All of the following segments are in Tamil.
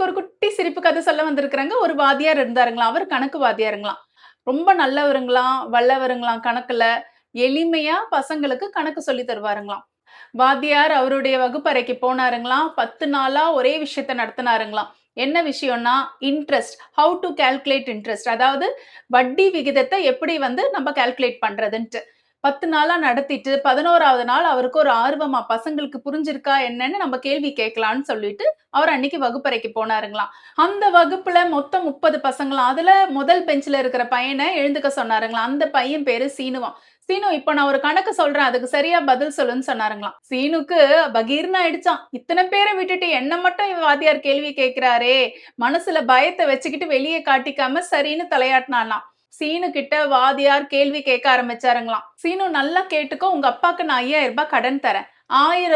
உங்களுக்கு ஒரு குட்டி சிரிப்பு கதை சொல்ல வந்திருக்கிறேங்க. ஒரு வாத்தியார் இருந்தாருங்களாம். அவர் கணக்கு வாத்தியாருங்களாம். ரொம்ப நல்லவருங்களாம், வல்லவருங்களாம் கணக்குல. எளிமையா பசங்களுக்கு கணக்கு சொல்லி தருவாருங்களாம். வாத்தியார் அவருடைய வகுப்பறைக்கு போனாருங்களாம். 10 நாளா ஒரே விஷயத்த நடத்துனாருங்களாம். என்ன விஷயம்னா, interest. How to calculate interest. அதாவது வட்டி விகிதத்த எப்படி நம்ம கால்குலேட் பண்றதுன்ட்டு. 10 நாளா நடத்திட்டு 11வது நாள் அவருக்கு ஒரு ஆர்வமா, பசங்களுக்கு புரிஞ்சிருக்கா என்னன்னு நம்ம கேள்வி கேட்கலான்னு சொல்லிட்டு, அவர் அன்னைக்கு வகுப்பறைக்கு போனாருங்களாம். அந்த வகுப்புல மொத்தம் 30 பசங்களாம். அதுல முதல் பெஞ்ச்ல இருக்கிற பையன எழுந்துக்க சொன்னாருங்களாம். அந்த பையன் பேரு சீனுவாம். சீனு, இப்ப நான் ஒரு கணக்கு சொல்றேன். அதுக்கு சரியா பதில் சொல்லுன்னு சொன்னாருங்களாம். சீனுக்கு பகீர்னு ஆயிடுச்சாம். இத்தன பேர விட்டுட்டு என்ன மட்டும் வாத்தியார் கேள்வி கேட்கிறாரே! மனசுல பயத்த வச்சுக்கிட்டு வெளிய காட்டிக்காம சரின்னு தலையாட்டினானாம். சீனு கிட்ட வாத்தியார் கேள்வி கேட்க ஆரம்பிச்சாருங்களாம். சீனு, நல்லா கேட்டுக்கோ. உங்க அப்பாக்கு நான் ரூ. 5000 கடன் தரேன்.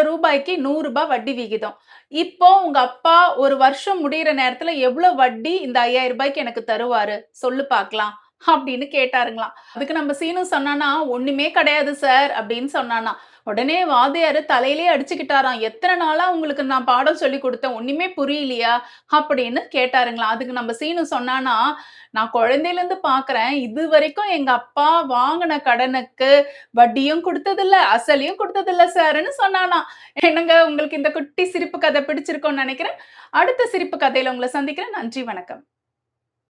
ரூ. 1000க்கு ரூ. 100 வட்டி விகிதம். இப்போ உங்க அப்பா ஒரு வருஷம் முடியிற நேரத்துல எவ்வளவு வட்டி இந்த ரூ. 5000க்கு எனக்கு தருவாரு? சொல்லு பாக்கலாம். அப்படின்னு கேட்டாருங்களாம். அதுக்கு நம்ம சீனு சொன்னானா, "ஒண்ணுமே கிடையாது சார்" அப்படின்னு சொன்னானாம். உடனே வாத்தியாரு தலையிலேயே அடிச்சுக்கிட்டாராம். "எத்தன நாளா உங்களுக்கு நான் பாடம் சொல்லிக் குடுத்தேன். ஒண்ணுமே புரியலையா?" அப்படின்னு கேட்டாருங்களாம். அதுக்கு நம்ம சீனு சொன்னானா, "நான் குழந்தையிலேருந்து பார்க்கிறேன். இதுவரைக்கும் எங்க அப்பா வாங்குன கடனுக்கு வட்டியும் குடுத்ததில்ல, அசலையும் குடுத்ததில்ல சார்ன்னு" சொன்னானாம். என்னங்க, உங்களுக்கு இந்த குட்டி சிரிப்பு கதை பிடிச்சிருக்கும்னு நெனைக்கிறேன். அடுத்த சிரிப்பு கதையில உங்கள சந்திக்கிறேன். நன்றி, வணக்கம்.